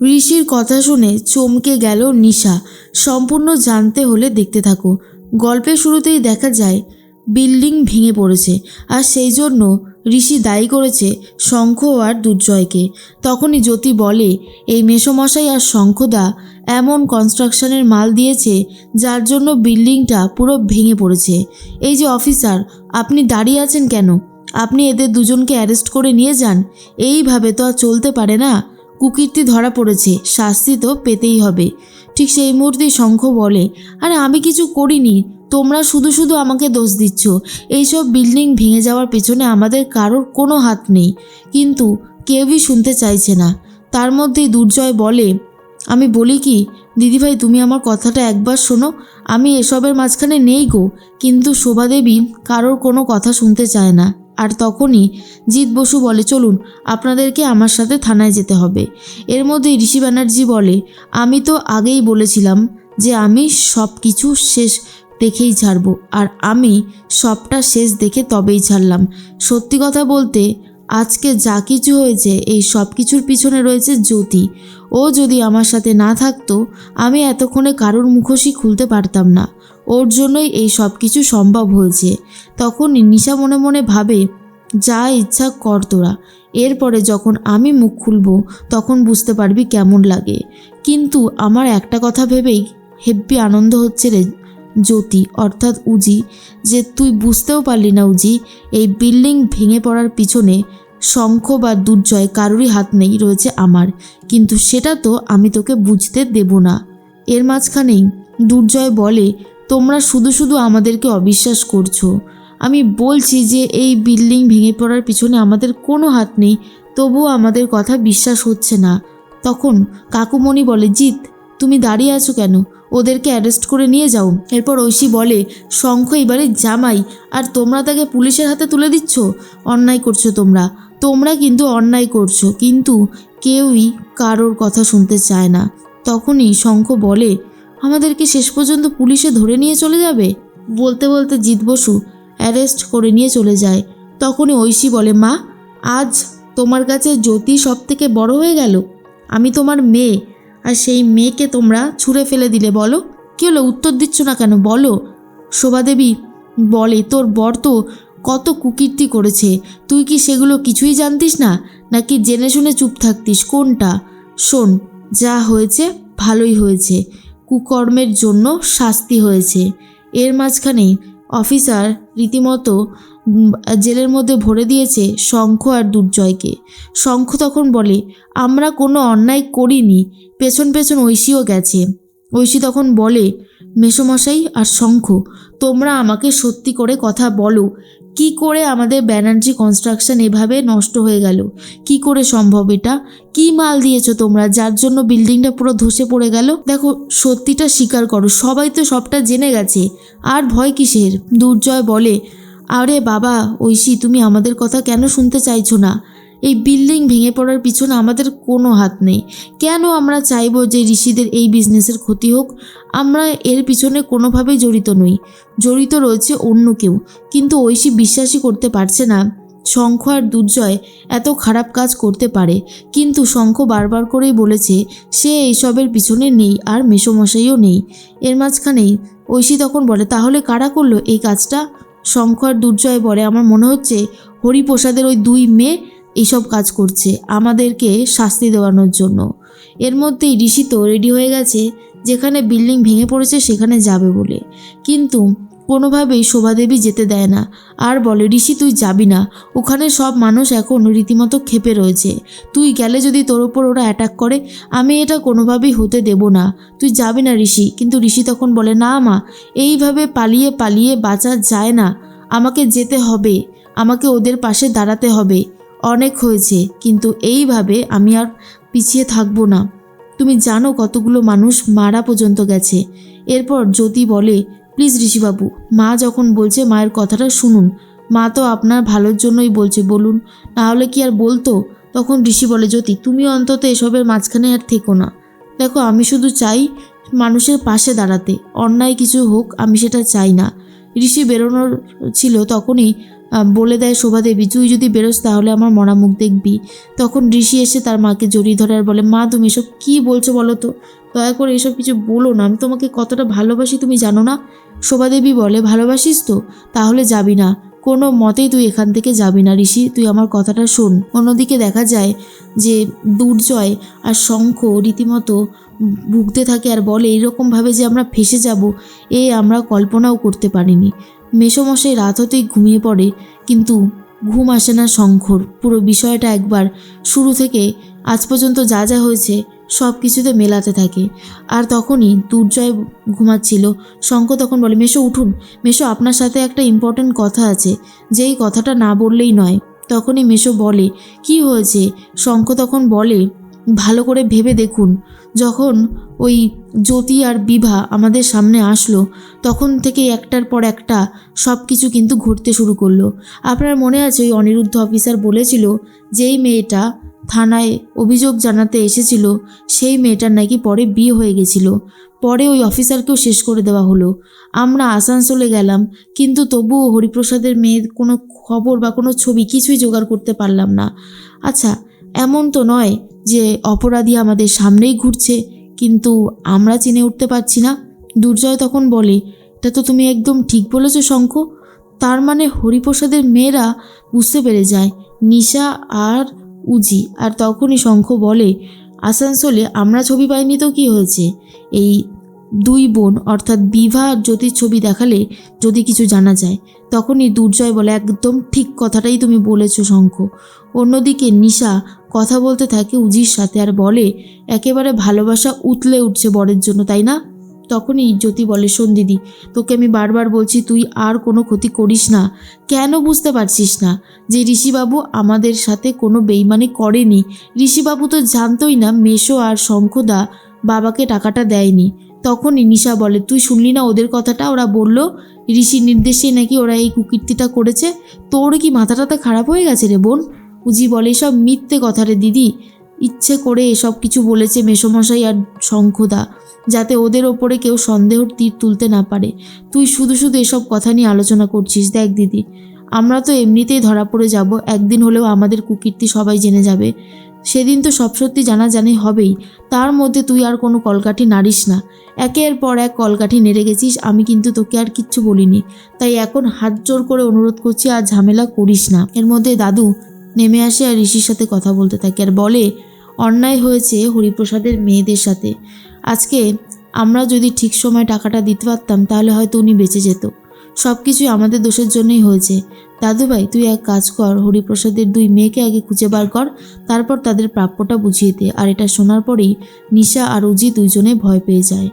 ঋষির কথা শুনে চমকে গেল নিশা। সম্পূর্ণ জানতে হলে দেখতে থাকো। গল্পের শুরুতেই দেখা যায় বিল্ডিং ভেঙে পড়েছে, আর সেই জন্য ঋষি দায়ী করেছে শঙ্খ আর দুর্জয়কে। তখনই জ্যোতি বলে, এই মেসোমশাই আর শঙ্খদা এমন কনস্ট্রাকশনের মাল দিয়েছে যার জন্য বিল্ডিংটা পুরো ভেঙে পড়েছে। এই যে অফিসার, আপনি দাঁড়িয়ে আছেন কেন? আপনি এদের দুজনকে অ্যারেস্ট করে নিয়ে যান। এইভাবে তো আর চলতে পারে না। কুকীর্তি ধরা পড়েছে, শাস্তি তো পেতেই হবে। ঠিক সেই মুহূর্তেই শঙ্খ বলে, আরে আমি কিছু করিনি, তোমরা শুধু শুধু আমাকে দোষ দিচ্ছ। এইসব বিল্ডিং ভেঙে যাওয়ার পেছনে আমাদের কারোর কোনো হাত নেই। কিন্তু কেউই শুনতে চাইছে না। তার মধ্যেই দুর্জয় বলে, আমি বলি কি দিদিভাই, তুমি আমার কথাটা একবার শোনো। আমি এসবের মাঝখানে নেই গো। কিন্তু শোভাদেবী কারোর কোনো কথা শুনতে চায় না। আর তখনই জিৎ বসু বলে, চলুন, আপনাদেরকে আমার সাথে থানায় যেতে হবে। এর মধ্যে ঋষি ব্যানার্জি বলে, আমি তো আগেই বলেছিলাম যে আমি সব কিছু শেষ দেখেই ছাড়ব, আর আমি সবটা শেষ দেখে তবেই ছাড়লাম। সত্যি কথা বলতে, আজকে যা কিছু হয়েছে এই সব কিছুর পিছনে রয়েছে জ্যোতি। ও যদি আমার সাথে না থাকতো, আমি এতক্ষণে কারোর মুখোশই খুলতে পারতাম না। ওর জন্যই এই সব কিছু সম্ভব হয়েছে। তখন নিশা মনে মনে ভাবে, যা ইচ্ছা কর তোরা, এরপরে যখন আমি মুখ খুলব তখন বুঝতে পারবি কেমন লাগে। কিন্তু আমার একটা কথা ভেবেই হেব্বি আনন্দ হচ্ছে রে জ্যোতি, অর্থাৎ উজি, যে তুই বুঝতেও পারলি না উজি, এই বিল্ডিং ভেঙে পড়ার পিছনে শঙ্খ বা দুর্জয় কারোরই হাত নেই, রয়েছে আমার। কিন্তু সেটা তো আমি তোকে বুঝতে দেব না। এর মাঝখানেই দুর্জয় বলে, তোমরা শুধু শুধু আমাদেরকে অবিশ্বাস করছো। আমি বলছি যে এই বিল্ডিং ভেঙে পড়ার পিছনে আমাদের কোনো হাত নেই, তবুও আমাদের কথা বিশ্বাস হচ্ছে না। তখন কাকুমণি বলে, জিৎ তুমি দাঁড়িয়ে আছো কেন? ওদেরকে অ্যারেস্ট করে নিয়ে যাও। এরপর ঐশী বলে, শঙ্খ এবারে জামাই, আর তোমরা তাকে পুলিশের হাতে তুলে দিচ্ছ। অন্যায় করছো তোমরা, তোমরা কিন্তু অন্যায় করছো। কিন্তু কেউই কারোর কথা শুনতে চায় না। তখনই শঙ্খ বলে, আমাদেরকে শেষ পর্যন্ত পুলিশে ধরে নিয়ে চলে যাবে? বলতে বলতে জিৎ বসু অ্যারেস্ট করে নিয়ে চলে যায়। তখনই ঐশী বলে, মা, আজ তোমার কাছে জ্যোতি সব থেকে বড় হয়ে গেল। আমি তোমার মেয়ে, আর সেই মেয়েকে তোমরা ছুঁড়ে ফেলে দিলে। বলো কী হলো? উত্তর দিচ্ছ না কেন বলো? শোভাদেবী বলে, তোর বর তো কত কুকীর্তি করেছে, তুই কি সেগুলো কিছুই জানতিস না, নাকি জেনে শুনে চুপ থাকতিস? কোনটা? শোন, যা হয়েছে ভালোই হয়েছে, কুকর্মের জন্য শাস্তি হয়েছে। এর মাঝখানেই অফিসার রীতিমতো জেলের মধ্যে ভরে দিয়েছে শঙ্খ আর দুর্জয়কে। শঙ্খ তখন বলে, আমরা কোনো অন্যায় করিনি, পেছন পেছন ঐশীও গেছে। ঐশী তখন বলে, মেসোমশাই আর শঙ্খ, তোমরা আমাকে সত্যি করে কথা বলো, কি করে আমাদের ব্যানার্জি কনস্ট্রাকশন এভাবে নষ্ট হয়ে গেল? কি করে সম্ভব? এটা কি মাল দিয়েছো তোমরা যার জন্য বিল্ডিংটা পুরো ধসে পড়ে গেল? দেখো, সত্যিটা স্বীকার করো, সবাই তো সবটা জেনে গেছে, আর ভয় কিসের? দুর্জয় বলে, আরে বাবা ঐশী, তুমি আমাদের কথা কেন শুনতে চাইছো না? এই বিল্ডিং ভেঙে পড়ার পিছনে আমাদের কোনো হাত নেই। কেন আমরা চাইবো যে ঋষিদের এই বিজনেসের ক্ষতি হোক? আমরা এর পিছনে কোনোভাবেই জড়িত নই, জড়িত রয়েছে অন্য কেউ। কিন্তু ঐশী বিশ্বাসই করতে পারছে না শঙ্খ আর দুর্জয় এত খারাপ কাজ করতে পারে। কিন্তু শঙ্খ বারবার করেই বলেছে সে এইসবের পিছনে নেই, আর মেসোমশাইও নেই। এর মাঝখানেই ঐশী তখন বলে, তাহলে কারা করলো এই কাজটা? শঙ্খ আর দুর্জয় বলে, আমার মনে হচ্ছে হরিপ্রসাদের ওই দুই মেয়ে এইসব কাজ করছে আমাদেরকে শাস্তি দেওয়ানোর জন্য। এর মধ্যেই ঋষি তো রেডি হয়ে গেছে যেখানে বিল্ডিং ভেঙে পড়েছে সেখানে যাবে বলে। কিন্তু কোনোভাবেই শোভাদেবী যেতে দেয় না, আর বলে, ঋষি তুই যাবি না, ওখানে সব মানুষ এখন রীতিমতো ক্ষেপে রয়েছে। তুই গেলে যদি তোর ওপর ওরা অ্যাটাক করে, আমি এটা কোনোভাবেই হতে দেব না, তুই যাবি না ঋষি। কিন্তু ঋষি তখন বলে, না মা, এইভাবে পালিয়ে পালিয়ে বাঁচা যায় না, আমাকে যেতে হবে, আমাকে ওদের পাশে দাঁড়াতে হবে। অনেক হয়েছে, কিন্তু এইভাবে আমি আর পিছিয়ে থাকবো না। তুমি জানো কতগুলো মানুষ মারা পর্যন্ত গেছে। এরপর জ্যোতি বলে, প্লিজ ঋষিবাবু, মা যখন বলছে মায়ের কথাটা শুনুন, মা তো আপনার ভালোর জন্যই বলছে, বলুন, না হলে কি আর বলতো? তখন ঋষি বলে, জ্যোতি তুমি অন্তত এসবের মাঝখানে আর থেকো না। দেখো, আমি শুধু চাই মানুষের পাশে দাঁড়াতে, অন্যায় কিছু হোক আমি সেটা চাই না। ঋষি বেরোনোর ছিল, তখনই বলে দেয় শোভা দেবী, তুই যদি বেরোস তাহলে আমার মরা মুখ দেখবি। তখন ঋষি এসে তার মাকে জড়িয়ে ধরে আর বলে, মা তুমি এসব কী বলছো বলো তো, দয়া করে এসব কিছু বলো না, আমি তোমাকে কতটা ভালোবাসি তুমি জানো না। শোভা দেবী বলে, ভালোবাসিস তো, তাহলে যাবি না, কোনো মতেই তুই এখান থেকে যাবি না ঋষি, তুই আমার কথাটা শোন। অন্যদিকে দেখা যায় যে দুর্জয় আর শঙ্খ রীতিমতো ভুগতে থাকে আর বলে, এইরকমভাবে যে আমরা ফেসে যাব আমরা কল্পনাও করতে পারিনি। মেসোমশাই রাত হতেই ঘুমিয়ে পড়ে, কিন্তু ঘুম আসে না শঙ্খর। পুরো বিষয়টা একবার শুরু থেকে আজ পর্যন্ত যা যা হয়েছে সব কিছুতে মেলাতে থাকে। আর তখনই দুর্জয় ঘুমাচ্ছিল, শঙ্খ তখন বলে, মেসো উঠুন, মেসো আপনার সাথে একটা ইম্পর্ট্যান্ট কথা আছে, যেই কথাটা না বললেই নয়। তখনই মেসো বলে, কি হয়েছে? শঙ্খ তখন বলে, ভালো করে ভেবে দেখুন, যখন ওই জ্যোতি আর বিভা আমাদের সামনে আসলো তখন থেকে একটার পর একটা সব কিছু কিন্তু ঘটতে শুরু করলো। আপনার মনে আছে ওই অনিরুদ্ধ অফিসার বলেছিল যেই মেয়েটা থানায় অভিযোগ জানাতে এসেছিল সেই মেয়েটার নাকি পরে বিয়ে হয়ে গেছিল। পরে ওই অফিসারকেও শেষ করে দেওয়া হলো। আমরা আসানসোলে গেলাম, কিন্তু তবুও হরিপ্রসাদের মেয়ের কোনো খবর বা কোনো ছবি কিছুই জোগাড় করতে পারলাম না। আচ্ছা, এমন তো নয় যে অপরাধী আমাদের সামনেই ঘুরছে কিন্তু আমরা চিনে উঠতে পারছি না। দুর্জয় তখন বলে, এটা তো তুমি একদম ঠিক বলেছ শঙ্খ, তার মানে হরিপ্রসাদের মেয়েরা বুঝতে পেরে যায় নিশা আর উজি। আর তখনই শঙ্খ বলে, আসানসোলে আমরা ছবি পাইনি তো কি হয়েছে, এই দুই বোন অর্থাৎ বিভা আর জ্যোতির ছবি দেখালে যদি কিছু জানা যায়। তখনই দুর্জয় বলে, একদম ঠিক কথাটাই তুমি বলেছ শঙ্খ। অন্যদিকে নিশা কথা বলতে থাকে উজির সাথে আর বলে, একেবারে ভালোবাসা উতলে উঠছে বরের জন্য, তাই না? তখনই জ্যোতি বলে, শোন দিদি, তোকে আমি বারবার বলছি তুই আর কোনো ক্ষতি করিস না। কেন বুঝতে পারছিস না যে ঋষিবাবু আমাদের সাথে কোনো বেইমানি করেনি? ঋষিবাবু তো জানতোই না মেশো আর শঙ্খদা বাবাকে টাকাটা দেয়নি। তখনই নিশা বলে, তুই শুনলি না ওদের কথাটা? ওরা বলল ঋষির নির্দেশে নাকি ওরা এই কুকীর্তিটা করেছে। তোর কি মাথাটাতে খারাপ হয়ে গেছে রে বোন? উজি বলে, এসব মিথ্যে কথা রে দিদি, ইচ্ছে করে এসব কিছু বলেছে মেসোমশাই আর শঙ্খদা, যাতে ওদের ওপরে কেউ সন্দেহর তীর তুলতে না পারে। তুই শুধু শুধু এসব কথা নিয়ে আলোচনা করছিস। দেখ দিদি, আমরা তো এমনিতেই ধরা পড়ে যাব, একদিন হলেও আমাদের কুকীর্তি সবাই জেনে যাবে, সেদিন তো সব সত্যি জানাজানি হবেই। তার মধ্যে তুই আর কোনো কলকাঠি নাড়িস না, একের পর এক কলকাঠি নেড়ে গেছিস। আমি কিন্তু তোকে আর কিচ্ছু বলিনি, তাই এখন হাত জোর করে অনুরোধ করছি আর ঝামেলা করিস না। এর মধ্যে দাদু নেমে আসে আর ঋষির সাথে কথা বলতে থাকে আর বলে, অন্যায় হয়েছে হরিপ্রসাদের মেয়েদের সাথে। আজকে আমরা যদি ঠিক সময় টাকাটা দিতে পারতাম তাহলে হয়তো উনি বেঁচে যেত। সব কিছুই আমাদের দোষের জন্যই হয়েছে। দাদুভাই, তুই এক কাজ কর, হরিপ্রসাদের দুই মেয়েকে আগে খুঁজে বার কর, তারপর তাদের প্রাপ্যটা বুঝিয়ে দে। আর এটা শোনার পরেই নিশা আর উজি দুইজনে ভয় পেয়ে যায়।